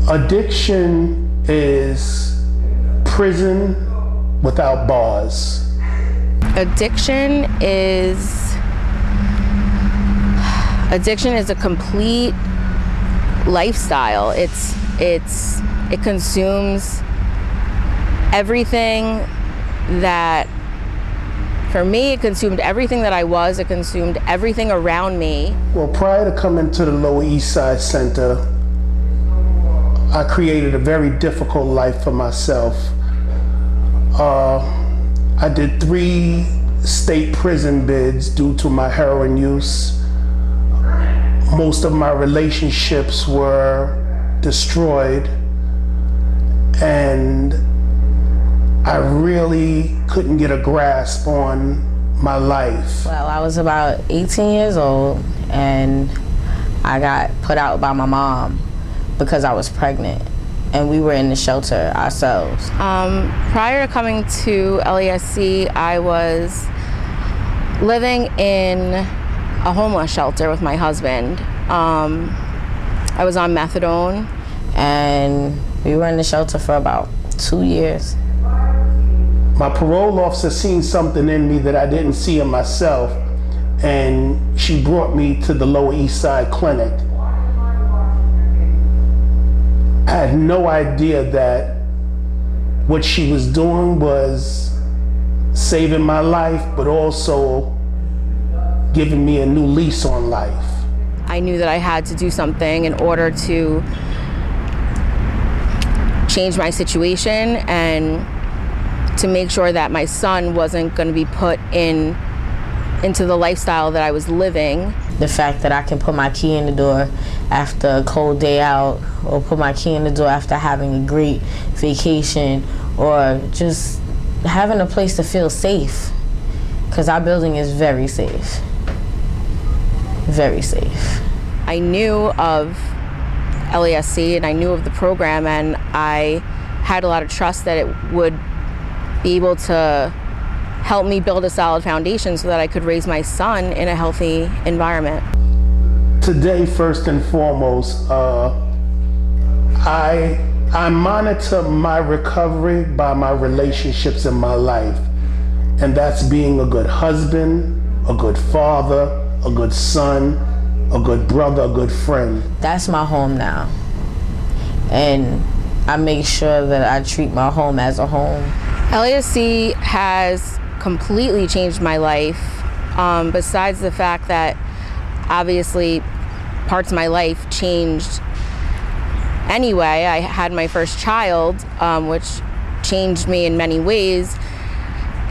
Addiction is prison without bars. Addiction is a complete lifestyle. It consumes everything that, for me, it consumed everything that I was. It consumed everything around me. Well, prior to coming to the Lower East Side Center, I created a very difficult life for myself. I did 3 state prison bids due to my heroin use. Most of my relationships were destroyed, and I really couldn't get a grasp on my life. Well, I was about 18 years old, and I got put out by my mom because I was pregnant, and we were in the shelter ourselves. Prior to coming to LESC, I was living in a homeless shelter with my husband. I was on methadone. And we were in the shelter for about 2 years. My parole officer seen something in me that I didn't see in myself, and she brought me to the Lower East Side Clinic. I had no idea that what she was doing was saving my life, but also giving me a new lease on life. I knew that I had to do something in order to change my situation and to make sure that my son wasn't going to be put into the lifestyle that I was living. The fact that I can put my key in the door after a cold day out, or put my key in the door after having a great vacation, or just having a place to feel safe, because our building is very safe. Very safe. I knew of LESC and I knew of the program, and I had a lot of trust that it would be able to help me build a solid foundation so that I could raise my son in a healthy environment. Today, first and foremost, I monitor my recovery by my relationships in my life, and that's being a good husband, a good father, a good son, a good brother, a good friend. That's my home now, and I make sure that I treat my home as a home. LESC has completely changed my life, besides the fact that obviously parts of my life changed anyway. I had my first child, which changed me in many ways.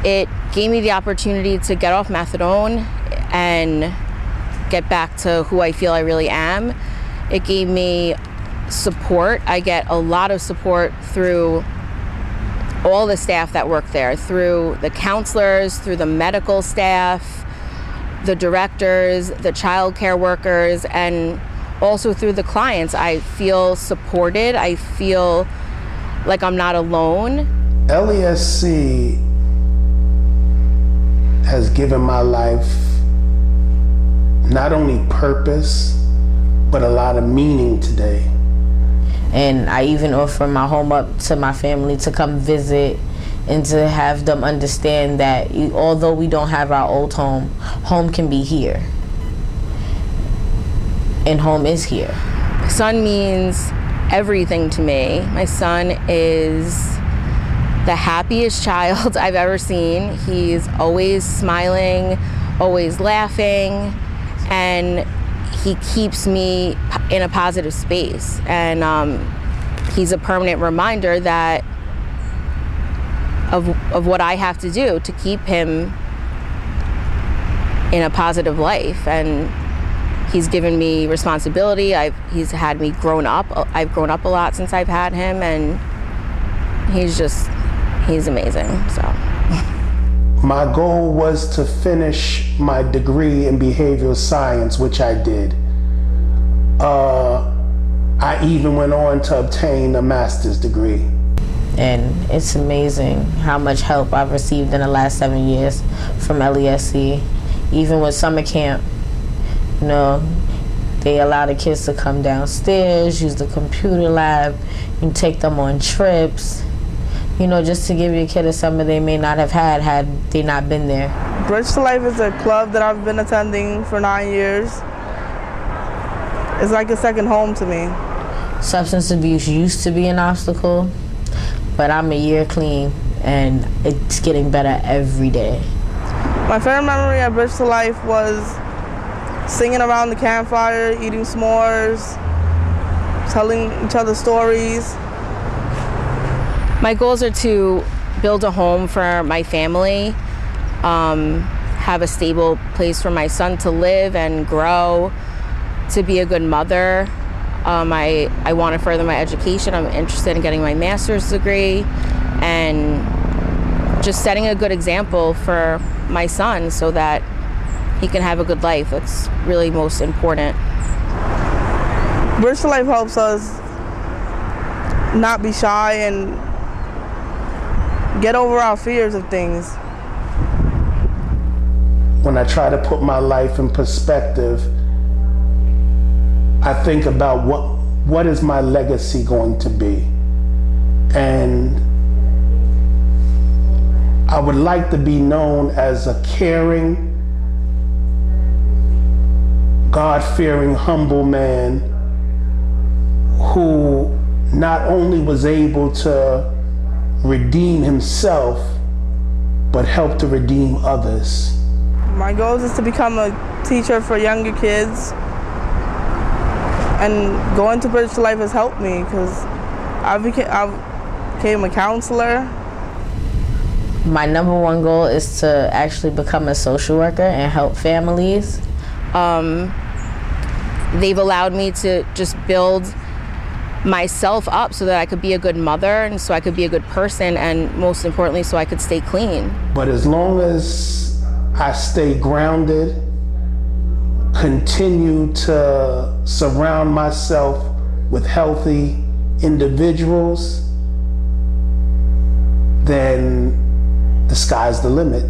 It gave me the opportunity to get off methadone and get back to who I feel I really am. It gave me support. I get a lot of support through all the staff that work there, through the counselors, through the medical staff, the directors, the child care workers, and also through the clients. I feel supported. I feel like I'm not alone. LESC has given my life not only purpose, but a lot of meaning today. And I even offer my home up to my family to come visit, and to have them understand that although we don't have our old home, home can be here. And home is here. My son means everything to me. My son is the happiest child I've ever seen. He's always smiling, always laughing, and he keeps me in a positive space. And he's a permanent reminder that of what I have to do to keep him in a positive life. And he's given me responsibility. He's had me grown up. I've grown up a lot since I've had him, and he's amazing, so. My goal was to finish my degree in behavioral science, which I did. I even went on to obtain a master's degree. And it's amazing how much help I've received in the last 7 years from LESC. Even with summer camp, They allow the kids to come downstairs, use the computer lab, and take them on trips, you know, just to give your kid a summer they may not have had they not been there. Bridge to Life is a club that I've been attending for 9 years. It's like a second home to me. Substance abuse used to be an obstacle, but I'm a year clean and it's getting better every day. My favorite memory at Bridge to Life was singing around the campfire, eating s'mores, telling each other stories. My goals are to build a home for my family, have a stable place for my son to live and grow, to be a good mother. I want to further my education. I'm interested in getting my master's degree and just setting a good example for my son so that he can have a good life. That's really most important. Bridge to Life helps us not be shy and get over our fears of things. When I try to put my life in perspective, I think about what is my legacy going to be? And I would like to be known as a caring, God-fearing, humble man who not only was able to redeem himself, but help to redeem others. My goal is to become a teacher for younger kids, and going to Bridge to Life has helped me because I became a counselor. My number one goal is to actually become a social worker and help families. They've allowed me to just build myself up so that I could be a good mother and so I could be a good person, and most importantly, so I could stay clean. But as long as I stay grounded, continue to surround myself with healthy individuals, then the sky's the limit.